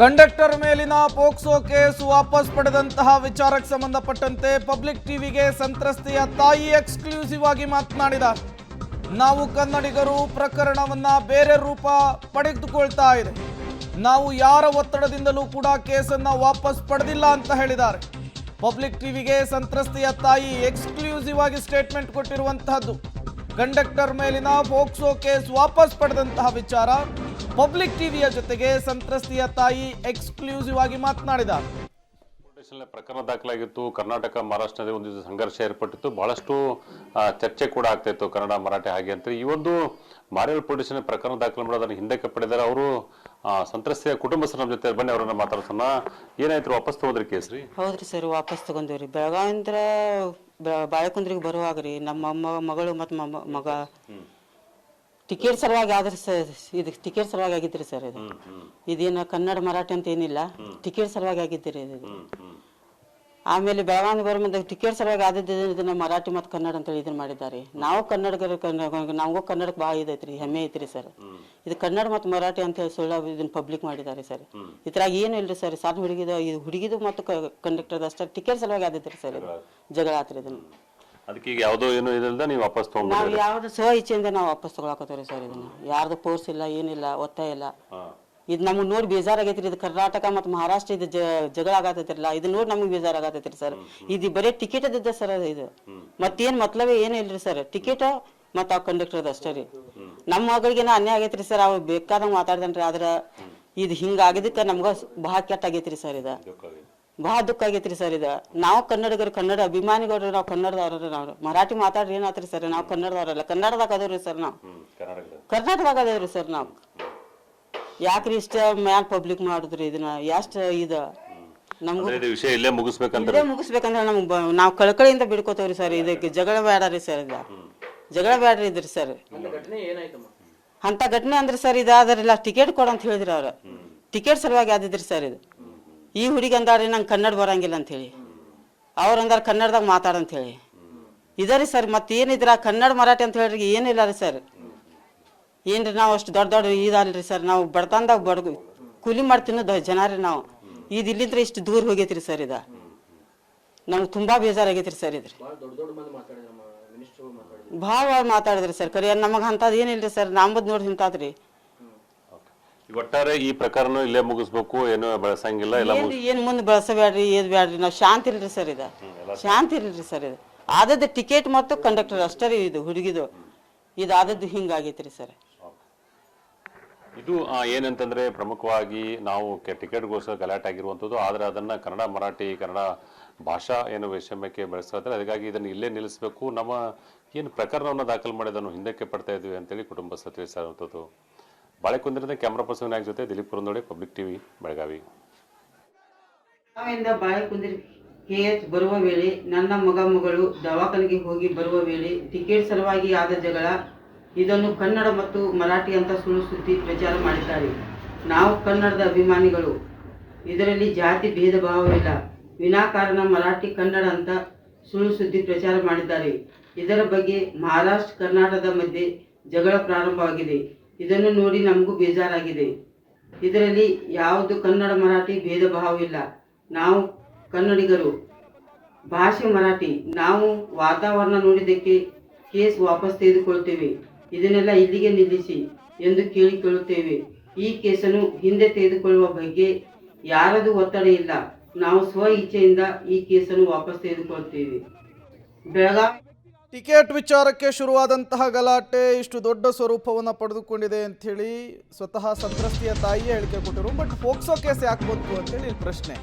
Conductor ಮೇಲಿನ POCSO case ವಾಪಸ್ ಪಡೆದಂತಹ ವಿಚಾರಕ್ಕೆ ಸಂಬಂಧಪಟ್ಟಂತೆ ಪಬ್ಲಿಕ್ ಟಿವಿಗೆ ಸಂತ್ರಸ್ತೆಯ ತಾಯಿ ಎಕ್ಸ್ಕ್ಲೂಸಿವ್ ಆಗಿ ಮಾತನಾಡಿದ. ನಾವು ಕನ್ನಡಿಗರು ಪ್ರಕರಣವನ್ನ ಬೇರೆ ರೂಪ ಪಡೆದುಕೊಳ್ತಾ ಇದೆ. ನಾವು ಯಾರ ಒತ್ತಡದಿಂದಲೂ ಕೂಡ ಕೇಸನ್ನ ವಾಪಸ್ ಪಡೆದಿಲ್ಲ ಅಂತ ಹೇಳಿದ್ದಾರೆ. ಪಬ್ಲಿಕ್ ಟಿವಿಗೆ ಸಂತ್ರಸ್ತೆಯ ತಾಯಿ ಎಕ್ಸ್ಕ್ಲೂಸಿವ್ ಆಗಿ ಸ್ಟೇಟ್ಮೆಂಟ್ ಕೊಟ್ಟಿರುವಂತಹದ್ದು. ಕಂಡಕ್ಟರ್ ಮೇಲಿನ ಪೋಕ್ಸೋ ಕೇಸ್ ವಾಪಸ್ ಪಡೆದಂತಹ ವಿಚಾರ. ಪಬ್ಲಿಕ್ ಟಿವಿಯ ಜೊತೆಗೆ ಸಂತ್ರಸ್ತೆಯ ತಾಯಿ ಎಕ್ಸ್ಕ್ಲೂಸಿವ್ ಆಗಿ ಮಾತನಾಡಿದ್ದಾರೆ. ಪ್ರಕರಣ ದಾಖಲಾಗಿತ್ತು. ಕರ್ನಾಟಕ ಮಹಾರಾಷ್ಟ್ರದ ಒಂದು ಸಂಘರ್ಷ ಏರ್ಪಟ್ಟಿತ್ತು. ಬಹಳಷ್ಟು ಚರ್ಚೆ ಕೂಡ ಆಗ್ತಾ ಇತ್ತು ಕನ್ನಡ ಮರಾಠಿ ಹಾಗೆ ಅಂತ. ಈ ಒಂದು ಮಾರೇಲ್ ಪೊಲೀಸ್ ಪ್ರಕರಣ ದಾಖಲೆ ಮಾಡಿ ಅದನ್ನು ಹಿಂದಕ್ಕೆ ಪಡೆದರೆ ಅವರು ಸಂತ್ರಸ್ತೆಯ ಕುಟುಂಬಸ್ಥರ ನಮ್ಮ ಜೊತೆ ಬನ್ನಿ ಅವರನ್ನ ಮಾತಾಡ್ಸೋಣ. ಏನಾಯ್ತು, ವಾಪಸ್ ತಗೊಂಡ್ರಿ ಕೇಸ್ ರೀ? ಹೌದ್ರಿ ಸರ್, ವಾಪಸ್ ತಗೊಂಡಿವ್ರಿ. ಬೆಳಗಾವಿಂದ ಬಾಳೆಕುಂದ್ರಿಗೆ ಬರುವಾಗ್ರಿ ನಮ್ಮ ಮಗಳು ಮತ್ತು ಮಗ ಟಿಕೆಟ್ ಸಲುವಾಗಿ ಆದ್ರೆ ಸರ್, ಇದು ಟಿಕೆಟ್ ಸಲುವಾಗಿ ಆಗಿದ್ರಿ ಸರ್. ಇದೇನು ಕನ್ನಡ ಮರಾಠಿ ಅಂತ ಏನಿಲ್ಲ, ಟಿಕೆಟ್ ಸಲುವಾಗಿ ಆಗಿದ್ದೀರಿ ಇದು. ಆಮೇಲೆ ಬೆಳಗಾವಿ ಬರೋ ಮುಂದೆ ಟಿಕೆಟ್ ಸಲುವಾಗಿ ಆದದ್ದು ಮರಾಠಿ ಮತ್ತು ಕನ್ನಡ ಅಂತ ಹೇಳಿ ಇದನ್ನ ಮಾಡಿದ್ದಾರೆ. ನಾವು ಕನ್ನಡಿಗರು, ನಮಗೂ ಕನ್ನಡಕ್ಕೆ ಭಾಳ ಇದೈತ್ರಿ, ಹೆಮ್ಮೆ ಐತ್ರಿ ಸರ್. ಇದು ಕನ್ನಡ ಮತ್ತು ಮರಾಠಿ ಅಂತ ಹೇಳಿ ಸುಳ್ಳು ಇದನ್ನ ಪಬ್ಲಿಕ್ ಮಾಡಿದ್ದಾರೆ ಸರ್. ಇದ್ರಾಗ ಏನು ಇಲ್ರಿ ಸರ್, ಸಣ್ಣ ಹುಡುಗಿದು ಮತ್ತು ಕಂಡಕ್ಟರ್ದು ಅಷ್ಟೇ ಟಿಕೆಟ್ ಸಲುವಾಗಿ ಆದೈತ್ರಿ ಸರ್. ಇದು ಜಗಳ ಆತ್ರಿ ಇದನ್ನ. ಅದಕ್ಕೆ ಈಗ ಯಾವುದೋ ಏನು ಇದರಿಂದ ನೀವು ವಾಪಸ್ ತಗೊಂಡು ನಾವು ಯಾವ್ದು ಸ್ವ ಇಚ್ಛೆಯಿಂದ ನಾವು ವಾಪಸ್ ತಗೊಳಕತ್ತವ್ರಿ ಸರ್. ಇದನ್ನ ಯಾರ್ದು ಫೋರ್ಸ್ ಇಲ್ಲ, ಏನಿಲ್ಲ, ಒತ್ತಾಯ ಇಲ್ಲ. ಇದು ನಮ್ಗೆ ನೋಡಿ ಬೇಜಾರಾಗೈತ್ರಿ. ಇದು ಕರ್ನಾಟಕ ಮತ್ತು ಮಹಾರಾಷ್ಟ್ರ ಇದು ಜಗಳ ಆಗತ್ತೈತಿರಲ್ಲ, ಇದು ನೋಡಿ ನಮ್ಗೆ ಬೇಜಾರಾಗತ್ತೈತ್ರಿ ಸರ್. ಇದು ಬರೀ ಟಿಕೆಟ್ ಅದಿದ್ದ ಸರ್. ಇದು ಮತ್ತೇನ್ ಮತ್ಲವೇ ಏನು ಇಲ್ರಿ ಸರ್. ಟಿಕೆಟ್ ಮತ್ತು ಆ ಕಂಡಕ್ಟರ್ದು ಅಷ್ಟೇ ರೀ. ನಮ್ಮ ಮಗಳಿಗೇನ ಅನ್ಯಾಯ ಆಗೈತ್ರಿ ಸರ್. ಅವ್ರು ಬೇಕಾದಂಗ ಮಾತಾಡ್ದನ್ರಿ. ಆದ್ರ ಇದು ಹಿಂಗ ಆಗಿದ್ದಕ್ಕೆ ನಮ್ಗ ಬಹಳ ಕೆಟ್ಟ ಆಗೈತ್ರಿ ಸರ್. ಇದು ಬಹಳ ದುಃಖ ಆಗೈತ್ರಿ ಸರ್. ಇದು ನಾವು ಕನ್ನಡಿಗರು, ಕನ್ನಡ ಅಭಿಮಾನಿಗಳು, ನಾವು ಕನ್ನಡದವ್ರ. ನಾವು ಮರಾಠಿ ಮಾತಾಡ್ರಿ ಏನಾತ್ರಿ ಸರ್, ನಾವು ಕನ್ನಡದವ್ರಲ್ಲ, ಕನ್ನಡದಾಗ ಅದೇವ್ರಿ ಸರ್. ನಾವು ಕರ್ನಾಟಕದಾಗ ಅದೇವ್ರಿ ಸರ್. ನಾವು ಯಾಕ್ರಿ ಇಷ್ಟ ಮ್ಯಾಲ ಪಬ್ಲಿಕ್ ಮಾಡುದ್ರಿ ಇದನ್ನ? ಎಷ್ಟು ಇದು ನಮ್ಗೆ ವಿಷಯ ಇಲ್ಲೇ ಮುಗಿಸ್ಬೇಕಂದ್ರೆ ನಮ್ಗೆ ನಾವು ಕಳಕಳಿಯಿಂದ ಬಿಡ್ಕೋತೇವ್ರಿ ಸರ್. ಇದಕ್ಕೆ ಜಗಳ ಬೇಡ್ರಿ ಸರ್. ಇದು ಜಗಳ ಬೇಡ್ರಿ ಇದ್ರಿ ಸರ್. ಅಂತ ಘಟನೆ ಅಂದ್ರೆ ಸರ್ ಇದಾದ್ರಿಲ್ಲ, ಟಿಕೆಟ್ ಕೊಡಂತ ಹೇಳಿದ್ರಿ ಅವ್ರ. ಟಿಕೆಟ್ ಸಲುವಾಗಿ ಆದಿದ್ರಿ ಸರ್. ಇದು ಈ ಹುಡುಗಿ ಅಂದಾಡ್ರಿ ನಂಗೆ ಕನ್ನಡ ಬರಂಗಿಲ್ಲ ಅಂತ ಹೇಳಿ, ಅವ್ರ ಅಂದಾರ ಕನ್ನಡದಾಗ ಮಾತಾಡಂತ ಹೇಳಿ ಇದರಿ ಸರ್. ಮತ್ತೇನಿದ್ರ ಕನ್ನಡ ಮರಾಠಿ ಅಂತ ಹೇಳ್ರಿ ಏನಿಲ್ಲ ರೀ ಸರ್. ಏನ್ರಿ ನಾವು ಅಷ್ಟು ದೊಡ್ಡ ದೊಡ್ಡ ಇದಲ್ರಿ ಸರ್. ನಾವು ಬಡತನದಾಗ ಕೂಲಿ ಮಾಡಿ ತಿನ್ನೋದು ಜನ ರೀ ನಾವು. ಇದು ಇಲ್ಲಿಂದ ಇಷ್ಟು ದೂರ ಹೋಗೈತ್ರಿ ಸರ್. ಇದು ನಮ್ಗೆ ತುಂಬಾ ಬೇಜಾರಾಗೈತ್ರಿ ಸರ್. ಇದ್ರಿ ಭಾಳ ಮಾತಾಡಿದ್ರಿ ಸರ್. ಕರಿ ನಮಗ ಅಂತದ್ ಏನಿಲ್ರಿ ಸರ್. ನಂಬದ್ ನೋಡಿ ಇಂತಾದ್ರಿ. ಒಟ್ಟಾರೆ ಈ ಪ್ರಕರಣ ಇಲ್ಲೇ ಮುಗಿಸ್ಬೇಕು, ಏನು ಬೆಳೆಸಂಗಿಲ್ಲ. ಏನ್ ಮುಂದೆ ಬೆಳೆಸಬೇಡ್ರಿ, ಏದ್ ಬ್ಯಾಡ್ರಿ. ನಾವು ಶಾಂತಿ ಇಲ್ರಿ ಸರ್. ಇದು ಶಾಂತಿ ಇಲ್ರಿ ಸರ್. ಇದು ಆದದ್ದು ಟಿಕೆಟ್ ಮತ್ತು ಕಂಡಕ್ಟರ್ ಅಷ್ಟೇ ರೀ. ಇದು ಹುಡುಗಿದು ಇದು ಆದದ್ದು ಹಿಂಗಾಗೈತ್ರಿ ಸರ್. ಇದು ಏನಂತಂದ್ರೆ ಪ್ರಮುಖವಾಗಿ ನಾವು ಟಿಕೆಟ್ಗೋಸ್ಕರ ಗಲಾಟೆ ಆಗಿರುವಂಥದ್ದು. ಆದರೆ ಅದನ್ನ ಕನ್ನಡ ಮರಾಠಿ ಕನ್ನಡ ಭಾಷಾ ಏನು ವೈಷಮ್ಯಕ್ಕೆ ಬೆಳೆಸ್ತಾರೆ. ಅದಕ್ಕಾಗಿ ಇದನ್ನು ಇಲ್ಲೇ ನಿಲ್ಲಿಸಬೇಕು. ನಮ್ಮ ಏನು ಪ್ರಕರಣವನ್ನು ದಾಖಲು ಮಾಡಿ ಅದನ್ನು ಹಿಂದಕ್ಕೆ ಪಡ್ತಾ ಇದ್ವಿ ಅಂತೇಳಿ ಕುಟುಂಬಸ್ಥರು ತಿಳಿಸಿರುವಂಥದ್ದು. ಬಾಳೆಕುಂದ್ರಿಂದ ಕ್ಯಾಮ್ರಾ ಪರ್ಸನ್ ನಾಯಕ್ ಜೊತೆ ದಿಲೀಪ್ ಪುರಂದೋಡೆ, ಪಬ್ಲಿಕ್ ಟಿವಿ, ಬೆಳಗಾವಿ. ಬಾಳೆಕುಂದ್ರಿಗೆ ಬರುವ ವೇಳೆ ನನ್ನ ಮಗಳು ದವಾಖಾನೆಗೆ ಹೋಗಿ ಬರುವ ವೇಳೆ ಟಿಕೆಟ್ ಸಲುವಾಗಿ ಆದ ಜಗಳ. ಇದನ್ನು ಕನ್ನಡ ಮತ್ತು ಮರಾಠಿ ಅಂತ ಸುಳ್ಳು ಸುದ್ದಿ ಪ್ರಚಾರ ಮಾಡಿದ್ದಾರೆ. ನಾವು ಕನ್ನಡದ ಅಭಿಮಾನಿಗಳು, ಇದರಲ್ಲಿ ಜಾತಿ ಭೇದ ಭಾವವಿಲ್ಲ. ವಿನಾಕಾರಣ ಮರಾಠಿ ಕನ್ನಡ ಅಂತ ಸುಳ್ಳು ಸುದ್ದಿ ಪ್ರಚಾರ ಮಾಡಿದ್ದಾರೆ. ಇದರ ಬಗ್ಗೆ ಮಹಾರಾಷ್ಟ್ರ ಕರ್ನಾಟಕದ ಮಧ್ಯೆ ಜಗಳ ಪ್ರಾರಂಭವಾಗಿದೆ. ಇದನ್ನು ನೋಡಿ ನಮಗೂ ಬೇಜಾರಾಗಿದೆ. ಇದರಲ್ಲಿ ಯಾವುದು ಕನ್ನಡ ಮರಾಠಿ ಭೇದ ಭಾವವಿಲ್ಲ. ನಾವು ಕನ್ನಡಿಗರು, ಭಾಷೆ ಮರಾಠಿ. ನಾವು ವಾತಾವರಣ ನೋಡಿದ್ದಕ್ಕೆ ಕೇಸ್ ವಾಪಸ್ ತೆಗೆದುಕೊಳ್ತೇವೆ. ಇದನ್ನೆಲ್ಲ ಇಲ್ಲಿಗೆ ನಿಲ್ಲಿಸಿ ಎಂದು ಕೇಳಿಕೊಳ್ಳುತ್ತೇವೆ. ಈ ಕೇಸನ್ನು ಹಿಂದೆ ತೆಗೆದುಕೊಳ್ಳುವ ಬಗ್ಗೆ ಯಾರದು ಒತ್ತಡ ಇಲ್ಲ. ನಾವು ಸ್ವ ಇಚ್ಛೆಯಿಂದ ಈ ಕೇಸನ್ನು ವಾಪಸ್ ತೆಗೆದುಕೊಳ್ತೇವೆ. ಬೆಳಗಾವಿ ಟಿಕೆಟ್ ವಿಚಾರಕ್ಕೆ ಶುರುವಾದಂತಹ ಗಲಾಟೆ ಇಷ್ಟು ದೊಡ್ಡ ಸ್ವರೂಪವನ್ನು ಪಡೆದುಕೊಂಡಿದೆ ಅಂಥೇಳಿ ಸ್ವತಃ ಸಂತ್ರಸ್ತೆಯ ತಾಯಿಯೇ ಹೇಳಿಕೆ ಕೊಟ್ಟರು. ಬಟ್ ಪೋಕ್ಸೋ ಕೇಸ್ ಯಾಕೆ ಬಂತು ಅಂತೇಳಿ ಪ್ರಶ್ನೆ.